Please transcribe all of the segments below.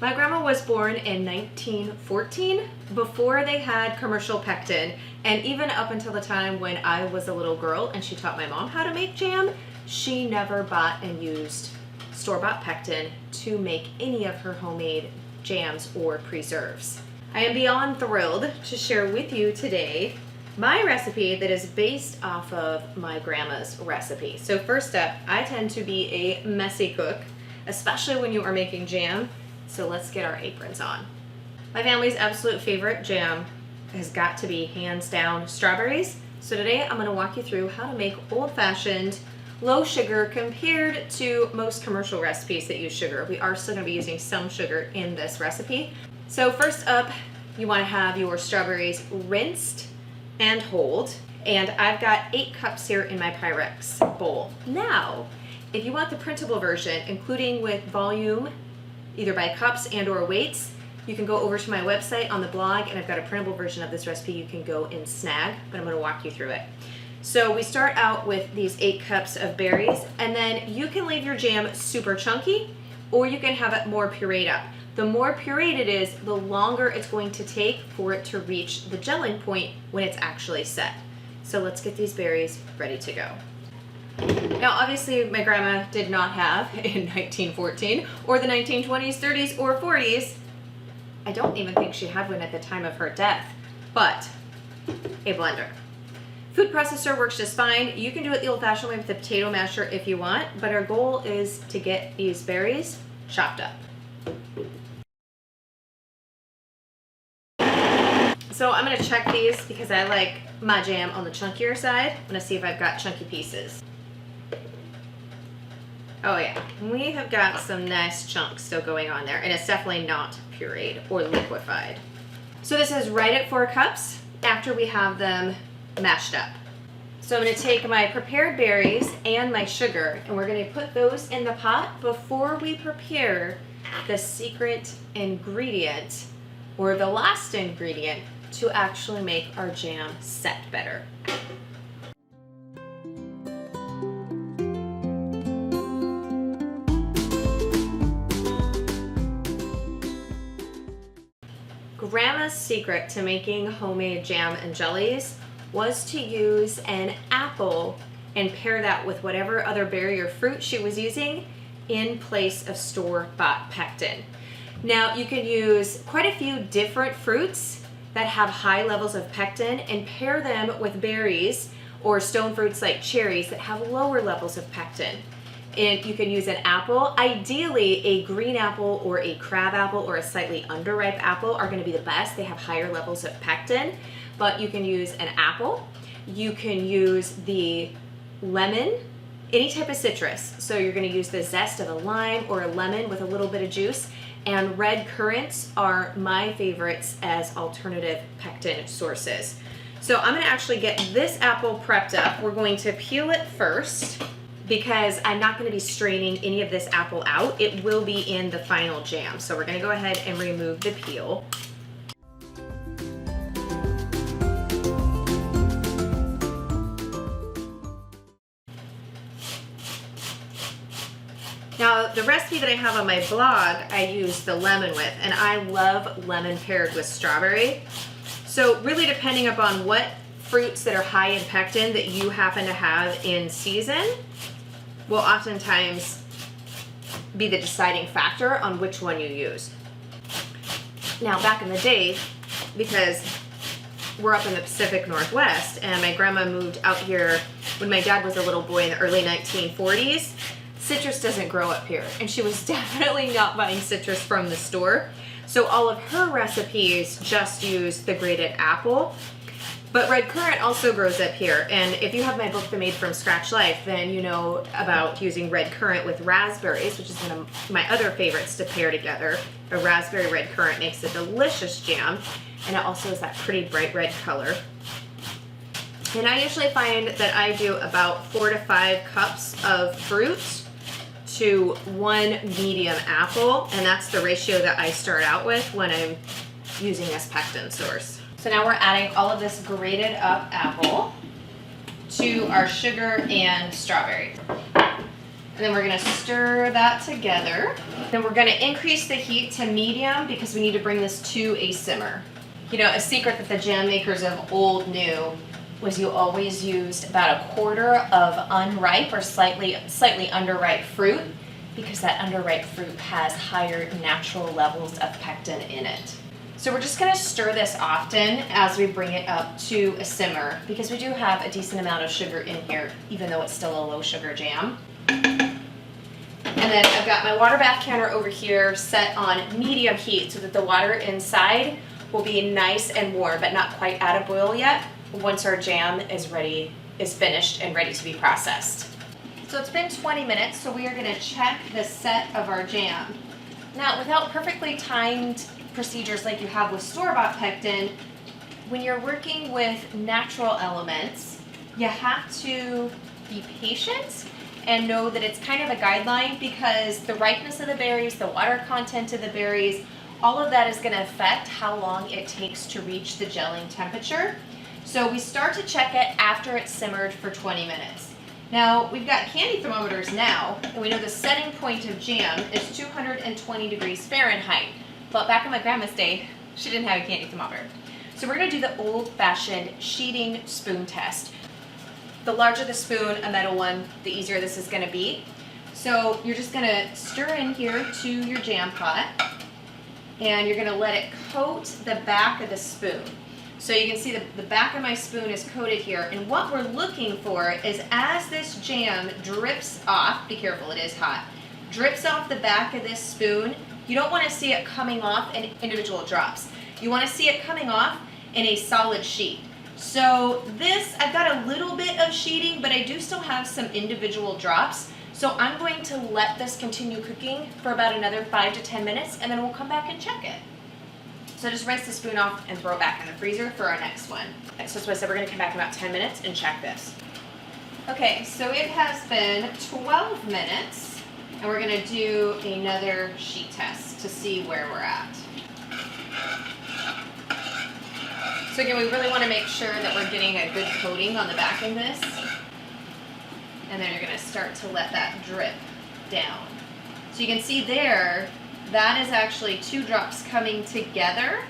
My grandma was born in 1914, before they had commercial pectin, and even up until the time when I was a little girl and she taught my mom how to make jam, she never bought and used store-bought pectin to make any of her homemade jams or preserves. I am beyond thrilled to share with you today my recipe that is based off of my grandma's recipe. So first up, I tend to be a messy cook, especially when you are making jam. So let's get our aprons on. My family's absolute favorite jam has got to be, hands down, strawberries. So today I'm gonna walk you through how to make old-fashioned, low sugar compared to most commercial recipes that use sugar. We are still gonna be using some sugar in this recipe. So first up, you wanna have your strawberries rinsed and whole. And I've got 8 cups here in my Pyrex bowl. Now, if you want the printable version, including with volume, either by cups and or weights, you can go over to my website on the blog, and I've got a printable version of this recipe you can go and snag, but I'm gonna walk you through it. So we start out with these 8 cups of berries, and then you can leave your jam super chunky, or you can have it more pureed up. The more pureed it is, the longer it's going to take for it to reach the gelling point when it's actually set. So let's get these berries ready to go. Now, obviously, my grandma did not have, in 1914, or the 1920s, 30s, or 40s, I don't even think she had one at the time of her death, but a blender. Food processor works just fine. You can do it the old-fashioned way with a potato masher if you want, but our goal is to get these berries chopped up. So I'm gonna check these because I like my jam on the chunkier side. I'm gonna see if I've got chunky pieces. Oh yeah, we have got some nice chunks still going on there, and it's definitely not pureed or liquefied. So this is right at 4 cups after we have them mashed up. So I'm gonna take my prepared berries and my sugar, and we're gonna put those in the pot before we prepare the secret ingredient, or the last ingredient, to actually make our jam set better. Grandma's secret to making homemade jam and jellies was to use an apple and pair that with whatever other berry or fruit she was using in place of store-bought pectin. Now, you can use quite a few different fruits that have high levels of pectin and pair them with berries or stone fruits like cherries that have lower levels of pectin. And you can use an apple. Ideally, a green apple or a crab apple or a slightly underripe apple are going to be the best. They have higher levels of pectin, but you can use an apple. You can use the lemon, any type of citrus. So you're going to use the zest of a lime or a lemon with a little bit of juice. And red currants are my favorites as alternative pectin sources. So I'm going to actually get this apple prepped up. We're going to peel it first, because I'm not going to be straining any of this apple out. It will be in the final jam. So we're going to go ahead and remove the peel. Now, the recipe that I have on my blog, I use the lemon with, and I love lemon paired with strawberry. So really, depending upon what fruits that are high in pectin that you happen to have in season, will oftentimes be the deciding factor on which one you use. Now, back in the day, because we're up in the Pacific Northwest, and my grandma moved out here when my dad was a little boy in the early 1940s, citrus doesn't grow up here, and she was definitely not buying citrus from the store. So all of her recipes just use the grated apple. But red currant also grows up here, and if you have my book, The Made from Scratch Life, then you know about using red currant with raspberries, which is one of my other favorites to pair together. A raspberry red currant makes a delicious jam, and it also has that pretty bright red color. And I usually find that I do about 4 to 5 cups of fruit to 1 medium apple, and that's the ratio that I start out with when I'm using this pectin source. So now we're adding all of this grated up apple to our sugar and strawberry. And then we're gonna stir that together. Then we're gonna increase the heat to medium because we need to bring this to a simmer. You know, a secret that the jam makers of old knew was you always used about 1/4 of unripe or slightly underripe fruit, because that underripe fruit has higher natural levels of pectin in it. So we're just gonna stir this often as we bring it up to a simmer, because we do have a decent amount of sugar in here, even though it's still a low sugar jam. And then I've got my water bath counter over here set on medium heat so that the water inside will be nice and warm, but not quite at a boil yet, once our jam is finished and ready to be processed. So it's been 20 minutes, so we are gonna check the set of our jam. Now, without perfectly timed procedures like you have with store-bought pectin, when you're working with natural elements, you have to be patient and know that it's kind of a guideline, because the ripeness of the berries, the water content of the berries, all of that is going to affect how long it takes to reach the gelling temperature. So we start to check it after it's simmered for 20 minutes. Now, we've got candy thermometers now, and we know the setting point of jam is 220 degrees Fahrenheit. But back in my grandma's day, she didn't have a candy thermometer. So we're going to do the old-fashioned sheeting spoon test. The larger the spoon, a metal one, the easier this is going to be. So you're just going to stir in here to your jam pot, and you're going to let it coat the back of the spoon. So you can see the back of my spoon is coated here, and what we're looking for is as this jam drips off, be careful, it is hot, drips off the back of this spoon, you don't want to see it coming off in individual drops. You want to see it coming off in a solid sheet. So this, I've got a little bit of sheeting, but I do still have some individual drops. So I'm going to let this continue cooking for about another 5 to 10 minutes, and then we'll come back and check it. So just rinse the spoon off and throw it back in the freezer for our next one. So that's what I said, we're going to come back in about 10 minutes and check this. Okay, so it has been 12 minutes, and we're going to do another sheet test to see where we're at. So again, we really want to make sure that we're getting a good coating on the back of this. And then you're going to start to let that drip down. So you can see there, that is actually 2 drops coming together.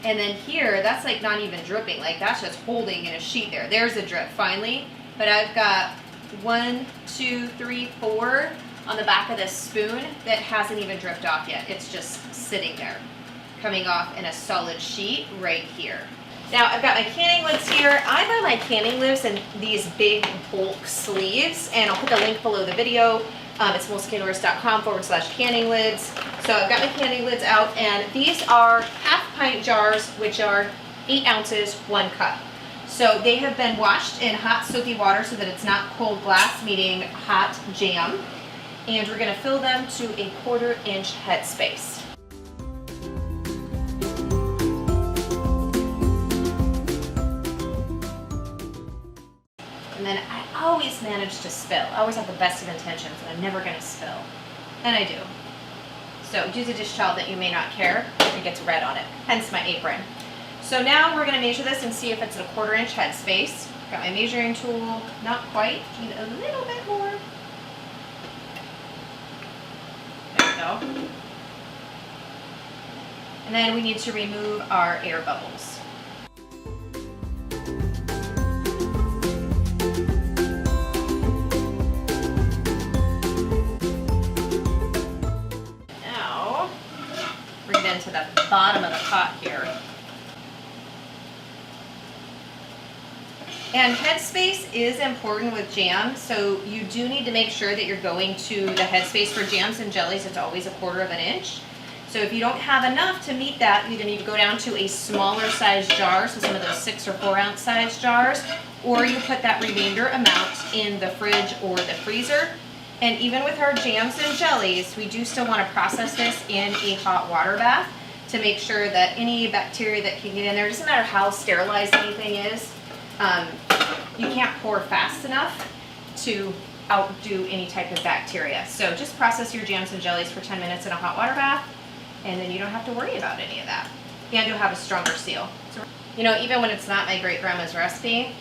And then here, that's like not even dripping, like that's just holding in a sheet there. There's a drip finally. But I've got 1, 2, 3, 4 on the back of this spoon that hasn't even dripped off yet. It's just sitting there, coming off in a solid sheet right here. Now I've got my canning lids here. I buy my canning lids in these big bulk sleeves, and I'll put the link below the video. It's moleskinoris.com/canning lids. So I've got my canning lids out, and these are 1/2 pint jars, which are 8 ounces, 1 cup. So they have been washed in hot soapy water so that it's not cold glass, meaning hot jam. And we're gonna fill them to a 1/4 inch headspace. And then I always manage to spill. I always have the best of intentions, and I'm never gonna spill. And I do. So use a dish towel that you may not care if it gets red on it, hence my apron. So now we're gonna measure this and see if it's at a 1/4 inch headspace. Got my measuring tool, not quite, need a little bit more. There we go. And then we need to remove our air bubbles. Bring it into the bottom of the pot here. And headspace is important with jam, so you do need to make sure that you're going to the headspace. For jams and jellies, it's always a 1/4 inch. So if you don't have enough to meet that, you either need to go down to a smaller size jar, so some of those 6 or 4 ounce size jars, or you put that remainder amount in the fridge or the freezer. And even with our jams and jellies, we do still want to process this in a hot water bath to make sure that any bacteria that can get in there, it doesn't matter how sterilized anything is, you can't pour fast enough to outdo any type of bacteria. So just process your jams and jellies for 10 minutes in a hot water bath, and then you don't have to worry about any of that. And you'll have a stronger seal. So, you know, even when it's not my great grandma's recipe,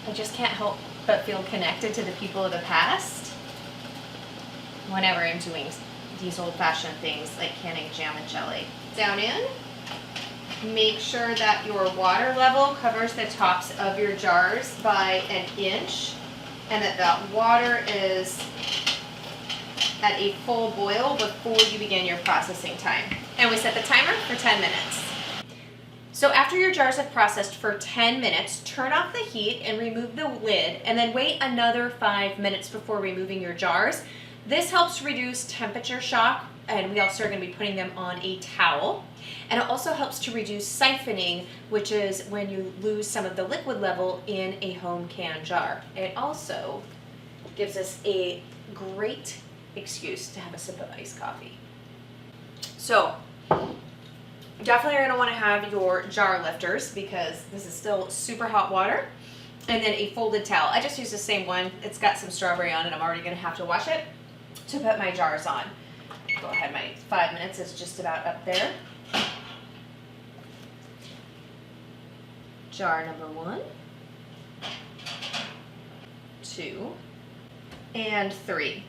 I just can't help but feel connected to the people of the past. whenever I'm doing these old-fashioned things like canning jam and jelly. Down in. Make sure that your water level covers the tops of your jars by an inch, and that water is at a full boil before you begin your processing time. And we set the timer for 10 minutes. So after your jars have processed for 10 minutes, turn off the heat and remove the lid, and then wait another 5 minutes before removing your jars. This helps reduce temperature shock, and we also are going to be putting them on a towel. And it also helps to reduce siphoning, which is when you lose some of the liquid level in a home can jar. It also gives us a great excuse to have a sip of iced coffee. So definitely you're going to want to have your jar lifters because this is still super hot water, and then a folded towel. I just use the same one. It's got some strawberry on it. I'm already going to have to wash it to put my jars on. Go ahead, my 5 minutes is just about up there. Jar number 1, 2, and 3.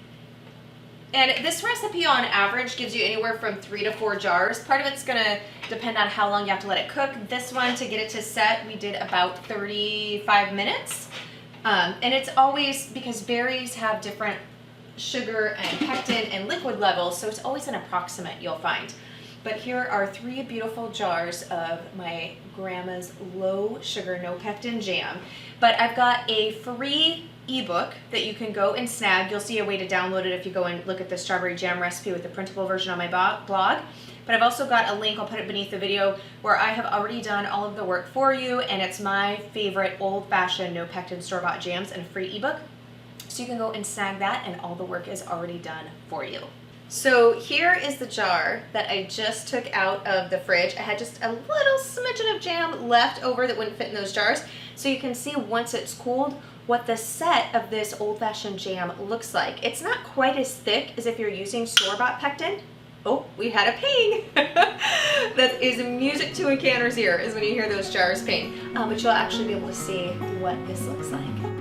And this recipe on average gives you anywhere from 3 to 4 jars. Part of it's gonna depend on how long you have to let it cook. This one, to get it to set, we did about 35 minutes. And it's always, because berries have different sugar and pectin and liquid levels, so it's always an approximate you'll find. But here are 3 beautiful jars of my grandma's low sugar, no pectin jam. But I've got a free ebook that you can go and snag. You'll see a way to download it if you go and look at the strawberry jam recipe with the printable version on my blog. But I've also got a link, I'll put it beneath the video, where I have already done all of the work for you, and it's my favorite old-fashioned no pectin store-bought jams and a free ebook. So you can go and snag that, and all the work is already done for you. So here is the jar that I just took out of the fridge. I had just a little smidgen of jam left over that wouldn't fit in those jars. So you can see once it's cooled what the set of this old-fashioned jam looks like. It's not quite as thick as if you're using store-bought pectin. Oh, we had a ping. That is music to a canner's ear, is when you hear those jars ping. But you'll actually be able to see what this looks like.